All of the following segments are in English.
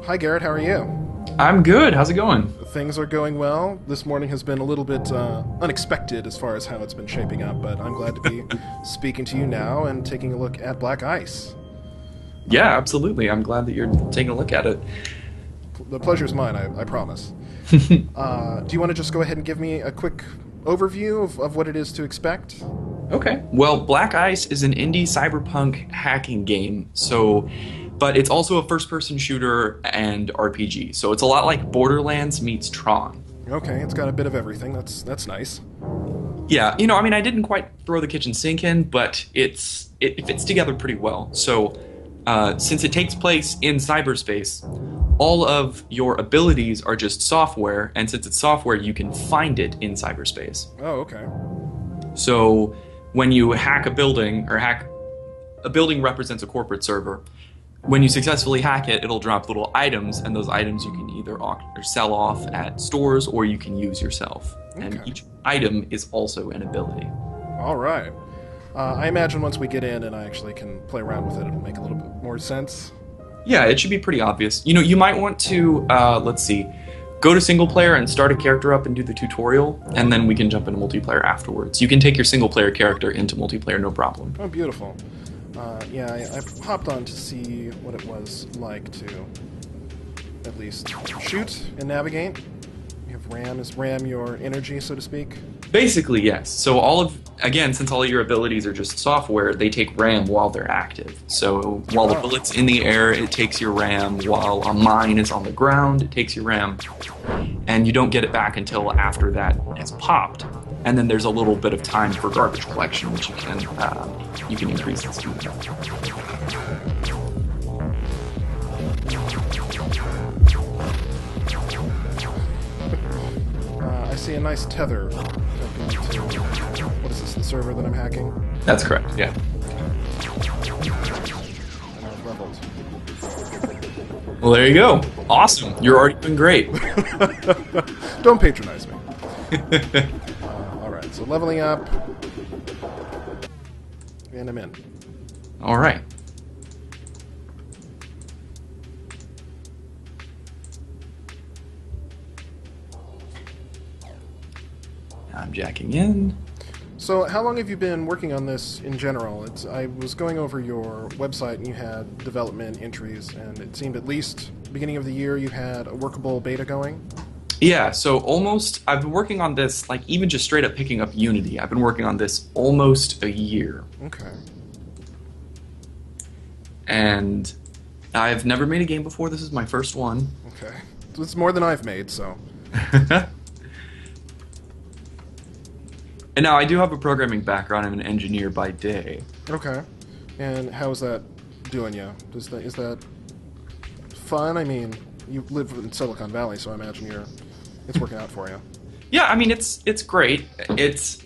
Hi, Garrett. How are you? I'm good. How's it going? Things are going well. This morning has been a little bit unexpected as far as how it's been shaping up, but I'm glad to be speaking to you now and taking a look at Black Ice. Yeah, absolutely. I'm glad that you're taking a look at it. The pleasure's mine, I promise. Do you want to just go ahead and give me a quick overview of what it is to expect? Okay. Well, Black Ice is an indie cyberpunk hacking game, but it's also a first-person shooter and RPG. So it's a lot like Borderlands meets Tron. Okay, it's got a bit of everything. That's nice. Yeah, I didn't quite throw the kitchen sink in, but it fits together pretty well. So since it takes place in cyberspace, all of your abilities are just software, and since it's software, you can find it in cyberspace. Oh, okay. So when you hack a building, a building represents a corporate server. When you successfully hack it, it'll drop little items, and those items you can either sell off at stores or you can use yourself. Okay. And each item is also an ability. All right. I imagine once we get in and I actually can play around with it, it'll make a little bit more sense. Yeah, it should be pretty obvious. You might want to, go to single player and start a character up and do the tutorial, and then we can jump into multiplayer afterwards. You can take your single player character into multiplayer, no problem. Oh, beautiful. I hopped on to see what it was like to at least shoot and navigate. You have RAM. Is RAM your energy, so to speak? Basically, yes. So since all of your abilities are just software, they take RAM while they're active. So while the bullet's in the air, it takes your RAM. While a mine is on the ground, it takes your RAM. And you don't get it back until after that has popped. And then there's a little bit of time for garbage collection, which you can increase the speed. I see a nice tether. What is this, the server that I'm hacking? That's correct, yeah. And I've leveled. Well, there you go. Awesome. You're already doing great. Don't patronize me. Alright, so leveling up. And I'm in. All right. I'm jacking in. So how long have you been working on this in general? I was going over your website and you had development entries, and it seemed at least beginning of the year you had a workable beta going. Yeah, so I've been working on this, even just straight up picking up Unity. I've been working on this almost a year. Okay. And I've never made a game before. This is my first one. Okay. It's more than I've made, so. And now I do have a programming background. I'm an engineer by day. Okay. And how is that doing you? Is that fun? I mean, you live in Silicon Valley, so I imagine it's working out for you. Yeah, I mean it's great. It's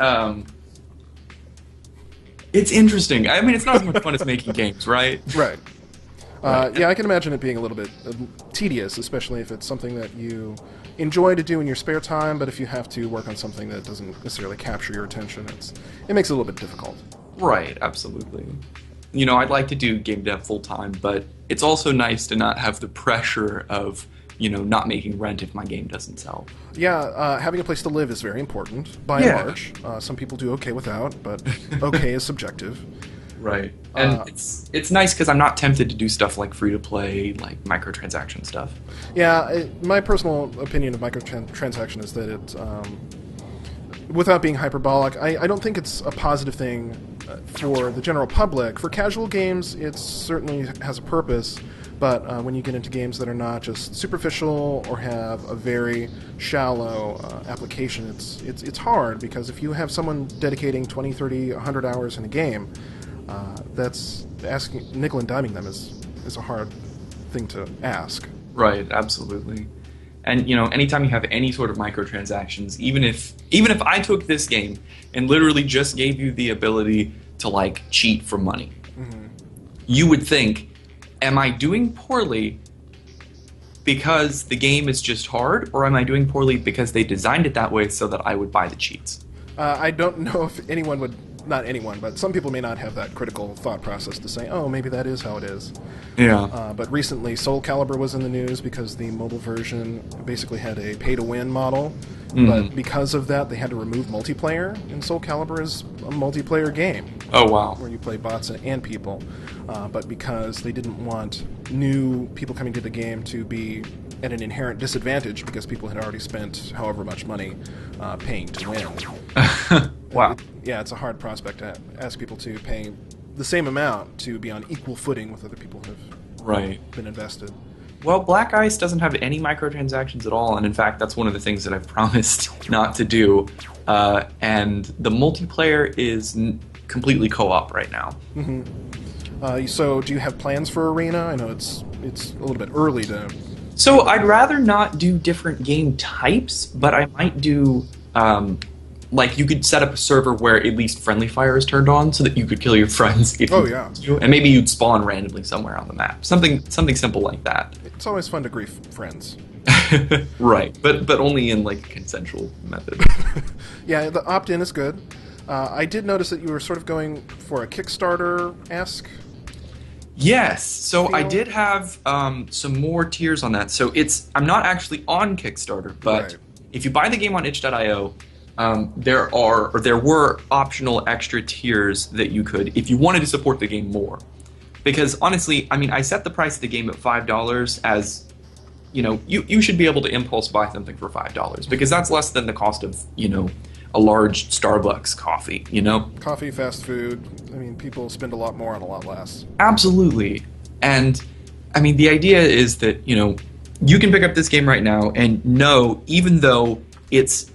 interesting. I mean, it's not as much fun as making games, right? Right. Yeah, I can imagine it being a little bit tedious, especially if it's something that you enjoy to do in your spare time, but if you have to work on something that doesn't necessarily capture your attention, it makes it a little bit difficult. Right, absolutely. I'd like to do game dev full-time, but it's also nice to not have the pressure of, not making rent if my game doesn't sell. Yeah, having a place to live is very important, by and large. Some people do okay without, but okay is subjective. Right. And it's nice because I'm not tempted to do stuff like free-to-play, like microtransaction stuff. Yeah, my personal opinion of microtransaction is that it, without being hyperbolic, I don't think it's a positive thing for the general public. For casual games, it certainly has a purpose, but when you get into games that are not just superficial or have a very shallow application, it's hard, because if you have someone dedicating 20, 30, 100 hours in a game, that's asking, nickel and diming them is a hard thing to ask. Right, absolutely. And anytime you have any sort of microtransactions, even if I took this game and literally just gave you the ability to cheat for money, you would think, am I doing poorly because the game is just hard, or am I doing poorly because they designed it that way so that I would buy the cheats? I don't know if anyone would not anyone, but some people may not have that critical thought process to say, oh, maybe that is how it is. Yeah. But recently, Soul Calibur was in the news because the mobile version basically had a pay-to-win model. But because of that, they had to remove multiplayer, and Soul Calibur is a multiplayer game. Oh, wow. Where you play bots and people. But because they didn't want new people coming to the game to be at an inherent disadvantage because people had already spent however much money paying to win. Wow. It's a hard prospect to ask people to pay the same amount to be on equal footing with other people who have been invested. Well, Black Ice doesn't have any microtransactions at all, and in fact, that's one of the things that I've promised not to do. And the multiplayer is completely co-op right now. So, do you have plans for Arena? I know it's a little bit early to... So, I'd rather not do different game types, but I might do... like, you could set up a server where at least friendly fire is turned on so that you could kill your friends if you and maybe you'd spawn randomly somewhere on the map. Something simple like that. It's always fun to grief friends. Right, but only in, like, a consensual method. Yeah, the opt-in is good. I did notice that you were sort of going for a Kickstarter-esque... Yes, so I did have some more tiers on that. So I'm not actually on Kickstarter, but if you buy the game on itch.io, there were optional extra tiers that you could, if you wanted to support the game more. Because honestly, I mean, I set the price of the game at $5 as, you should be able to impulse buy something for $5 because that's less than the cost of, a large Starbucks coffee, Coffee, fast food. I mean, people spend a lot more on a lot less. Absolutely. And, I mean, the idea is that, you can pick up this game right now and know, even though it's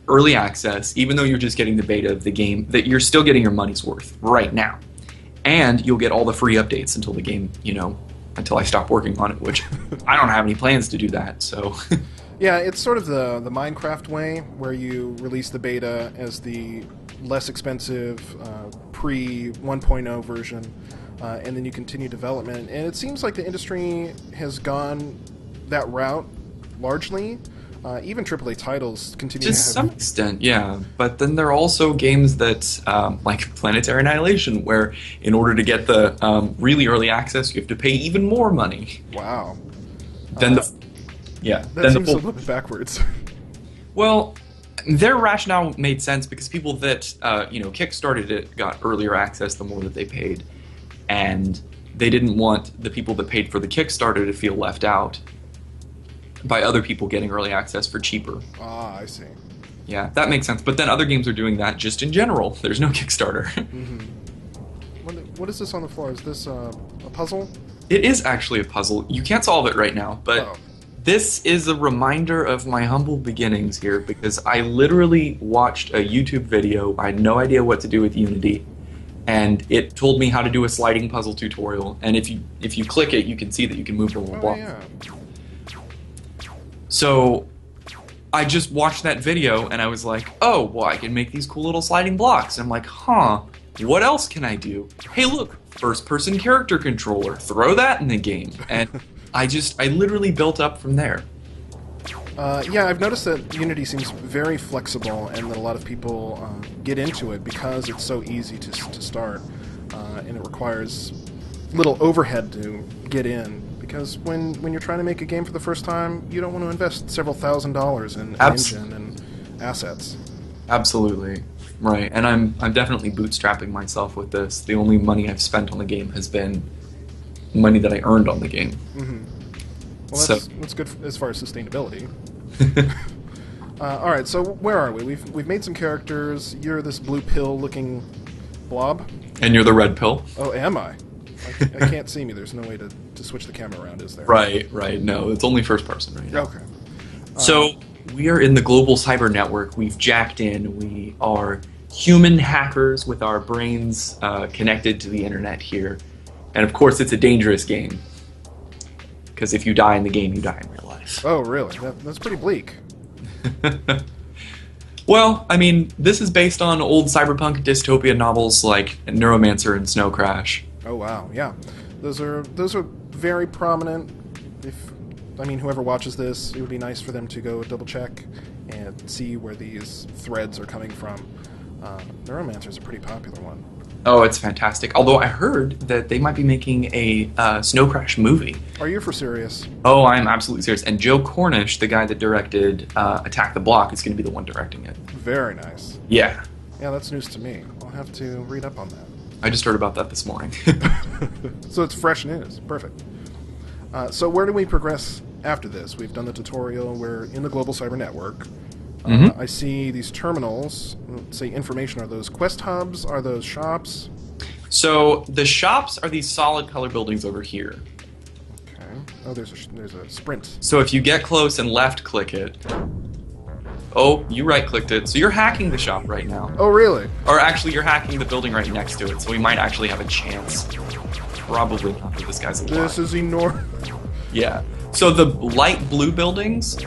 early access, even though you're just getting the beta of the game, that you're still getting your money's worth right now. And you'll get all the free updates until the game, until I stop working on it, which I don't have any plans to do that, so... Yeah, it's sort of the Minecraft way, where you release the beta as the less expensive pre-1.0 version, and then you continue development. And it seems like the industry has gone that route largely. Even AAA titles continue to some extent, yeah. But then there are also games that, like Planetary Annihilation, where in order to get the really early access, you have to pay even more money. Wow. Then that seems a little bit backwards. Well, their rationale made sense because people that kickstarted it got earlier access the more that they paid, and they didn't want the people that paid for the Kickstarter to feel left out by other people getting early access for cheaper. Ah, I see. Yeah, that makes sense. But then other games are doing that just in general. There's no Kickstarter. What is this on the floor? Is this a puzzle? It is actually a puzzle. You can't solve it right now, but this is a reminder of my humble beginnings here because I literally watched a YouTube video. I had no idea what to do with Unity, and it told me how to do a sliding puzzle tutorial. And if you click it, you can see that you can move the little block. Yeah. So I just watched that video and I was like, oh, well, I can make these cool little sliding blocks. And I'm like, what else can I do? Hey, look, first-person character controller. Throw that in the game. And I literally built up from there. Yeah, I've noticed that Unity seems very flexible and that a lot of people get into it because it's so easy to start. And it requires little overhead to get in. Because when you're trying to make a game for the first time, you don't want to invest several $1,000s in an engine and assets. Absolutely. Right, and I'm definitely bootstrapping myself with this. The only money I've spent on the game has been money that I earned on the game. Mm-hmm. Well, that's good as far as sustainability. All right, so where are we? We've made some characters. You're this blue pill-looking blob. And you're the red pill. Oh, am I? I can't see me. There's no way to switch the camera around, is there? Right. No, it's only first person right now. Okay. So we are in the global cyber network. We've jacked in. We are human hackers with our brains connected to the internet here. And of course, it's a dangerous game. Because if you die in the game, you die in real life. Oh, really? That's pretty bleak. Well, I mean, this is based on old cyberpunk dystopian novels like Neuromancer and Snow Crash. Oh, wow, yeah. Those are very prominent. Whoever watches this, it would be nice for them to go double check and see where these threads are coming from. Neuromancer's a pretty popular one. Oh, it's fantastic. Although I heard that they might be making a Snow Crash movie. Are you for serious? Oh, I'm absolutely serious. And Joe Cornish, the guy that directed Attack the Block, is going to be the one directing it. Very nice. Yeah. Yeah, that's news to me. I'll have to read up on that. I just heard about that this morning. So it's fresh news. Perfect. So where do we progress after this? We've done the tutorial. We're in the global cyber network. I see these terminals. Let's say information. Are those quest hubs? Are those shops? So the shops are these solid color buildings over here. Okay. Oh, there's a sprint. So if you get close and left click it. Oh, you right clicked it. So you're hacking the shop right now. Oh, really? Or actually, you're hacking the building right next to it. So we might actually have a chance. Probably not, but this guy's alive. This is enormous. Yeah. So the light blue buildings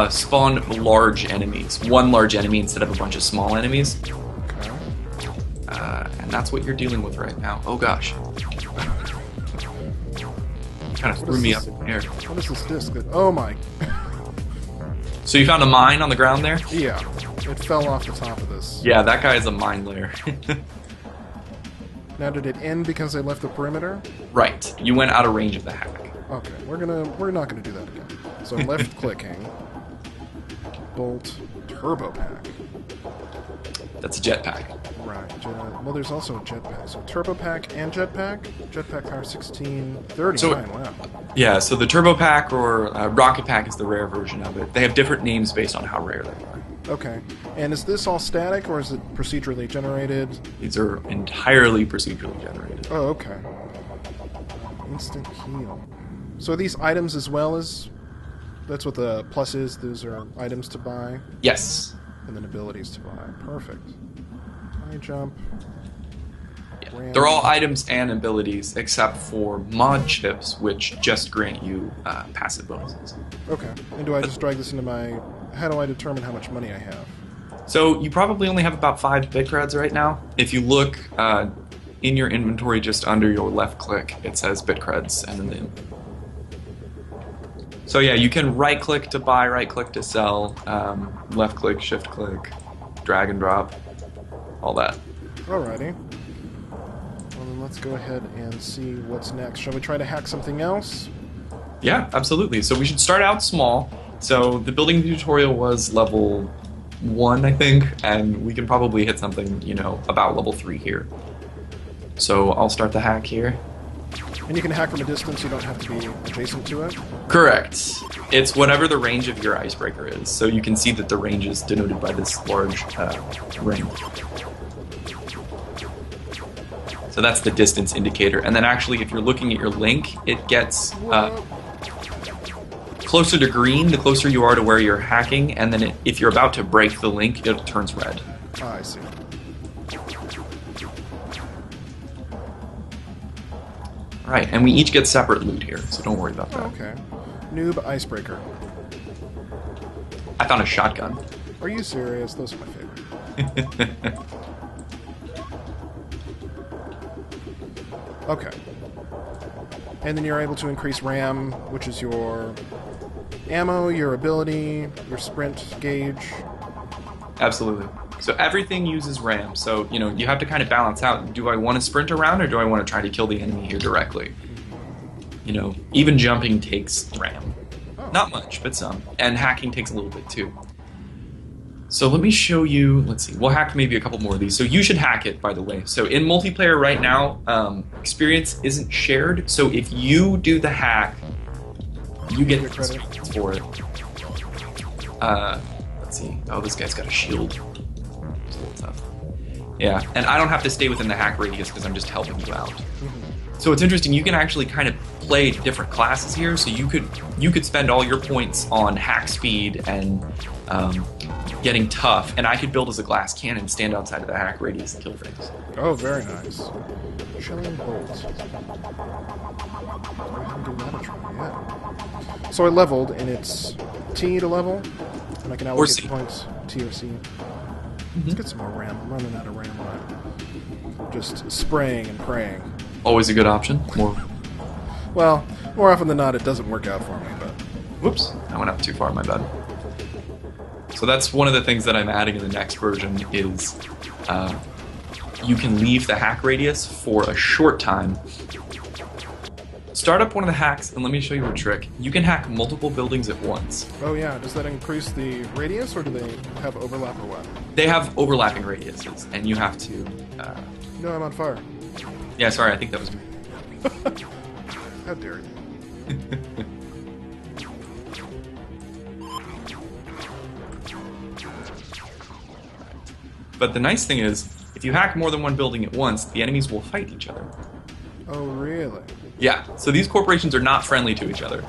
spawn large enemies. One large enemy instead of a bunch of small enemies. Okay. And that's what you're dealing with right now. Oh gosh. Kind of threw me up in the air. What is this disc? Oh my. So you found a mine on the ground there? Yeah. It fell off the top of this. Yeah, that guy is a mine layer. Now, did it end because I left the perimeter? Right. You went out of range of the hack. Okay, we're not gonna do that again. So I'm left clicking. Bolt turbo pack. That's a jetpack. Right. Well, there's also a jetpack. So turbo pack and jetpack. Jetpack power 1639. So, wow. Yeah. So the turbo pack or rocket pack is the rare version of it. They have different names based on how rare they are. Okay. And is this all static or is it procedurally generated? These are entirely procedurally generated. Oh, okay. Instant heal. So are these items as well as... That's what the plus is? Those are items to buy? Yes. And then abilities to buy. Perfect. High jump. Yeah. They're all items and abilities except for mod chips, which just grant you passive bonuses. Okay. And do I just drag this into my... How do I determine how much money I have? So you probably only have about 5 bit creds right now. If you look in your inventory just under your left click, it says bit creds and then so yeah, you can right click to buy, right click to sell, left click, shift click, drag and drop, all that. Alrighty. Well then let's go ahead and see what's next. Shall we try to hack something else? Yeah, absolutely. So we should start out small. So the building tutorial was level 1, I think, and we can probably hit something, you know, about level 3 here. So I'll start the hack here. And you can hack from a distance, you don't have to be adjacent to it? Correct. It's whatever the range of your icebreaker is. So you can see that the range is denoted by this large ring. So that's the distance indicator. And then actually, if you're looking at your link, it gets closer to green the closer you are to where you're hacking. And then if you're about to break the link, it turns red. Ah, I see. Right, and we each get separate loot here, so don't worry about that. Oh, okay. Noob icebreaker. I found a shotgun. Are you serious? Those are my favorite. Okay. And then you're able to increase RAM, which is your ammo, your ability, your sprint gauge. Absolutely. So everything uses RAM. So, you know, you have to kind of balance out, do I want to sprint around or do I want to try to kill the enemy here directly? You know, even jumping takes RAM. Oh. Not much, but some. And hacking takes a little bit too. So let me show you, let's see, we'll hack maybe a couple more of these. So you should hack it, by the way. So in multiplayer right now, experience isn't shared. So if you do the hack, you get the credit for it. Let's see. Oh, this guy's got a shield. It's a little tough. Yeah, and I don't have to stay within the hack radius because I'm just helping you out. So it's interesting. You can actually kind of play different classes here. So you could spend all your points on hack speed and getting tough, and I could build as a glass cannon, stand outside of the hack radius, and kill things. Oh, very nice. Chilling bolt. Yeah. So I leveled, and it's T to level, and I can allocate the points T or C. Let's get some more RAM. I'm running out of RAM. Right? Just spraying and praying. Always a good option. Well, more often than not, it doesn't work out for me. But whoops, I went up too far. My bad. So that's one of the things that I'm adding in the next version is you can leave the hack radius for a short time. Start up one of the hacks, and let me show you a trick. You can hack multiple buildings at once. Oh yeah, does that increase the radius, or do they have overlap or what? They have overlapping radiuses, and you have to... No, I'm on fire. Yeah, sorry, I think that was me. How dare you. But the nice thing is, if you hack more than one building at once, the enemies will fight each other. Oh, really? Yeah, so these corporations are not friendly to each other.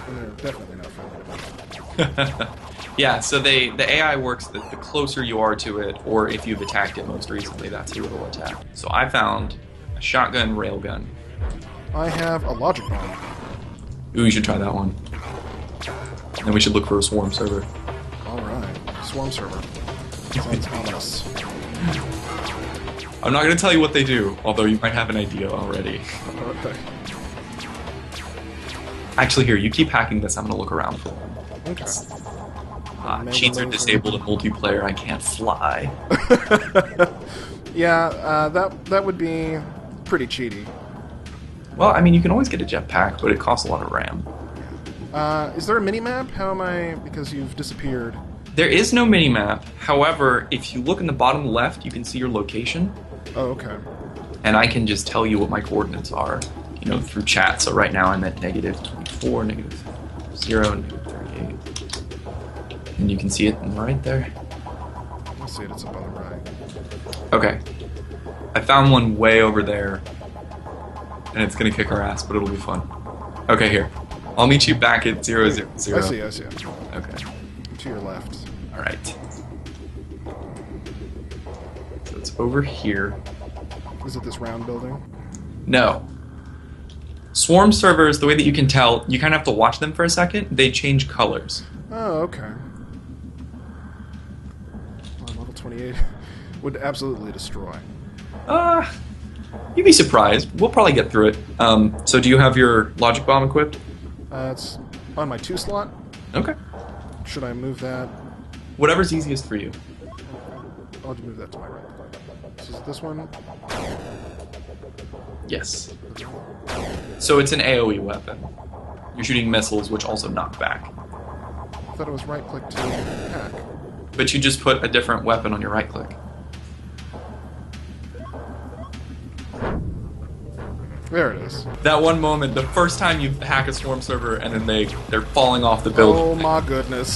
And they're definitely not friendly. Yeah, so the AI works that the closer you are to it, or if you've attacked it most recently, that's who it'll attack. So I found a shotgun railgun. I have a logic bomb. Ooh, you should try that one. Then we should look for a swarm server. Alright, swarm server. Sounds ominous. I'm not going to tell you what they do, although you might have an idea already. Okay. Actually, here, you keep hacking this, I'm going to look around for them. Okay. Cheats are disabled in multiplayer, I can't fly. Yeah, that would be pretty cheaty. Well, I mean, you can always get a jetpack, but it costs a lot of RAM. Is there a mini-map? How am I... Because you've disappeared. There is no mini-map. However, if you look in the bottom left, you can see your location. Oh, okay. And I can just tell you what my coordinates are, you know, through chat. So right now I'm at -24, -0, -38. And you can see it right there. I see it, it's up on the right. Okay. I found one way over there. And it's gonna kick our ass, but it'll be fun. Okay, here. I'll meet you back at 0, 0, 0. I see. Okay. To your left. Alright. So it's over here. Is it this round building? No. Swarm servers, the way that you can tell, you kind of have to watch them for a second. They change colors. Oh, okay. Well, level 28 would absolutely destroy. You'd be surprised. We'll probably get through it. So do you have your logic bomb equipped? It's on my 2 slot. Okay. Should I move that? Whatever's easiest for you. I'll have to move that to my right. This is this one? Yes. So it's an AoE weapon. You're shooting missiles, which also knock back. I thought it was right click to hack. But you just put a different weapon on your right click. There it is. That one moment, the first time you hack a swarm server and then they're falling off the building. Oh my goodness.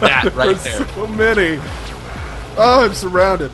That right There's there. so many. Oh, I'm surrounded.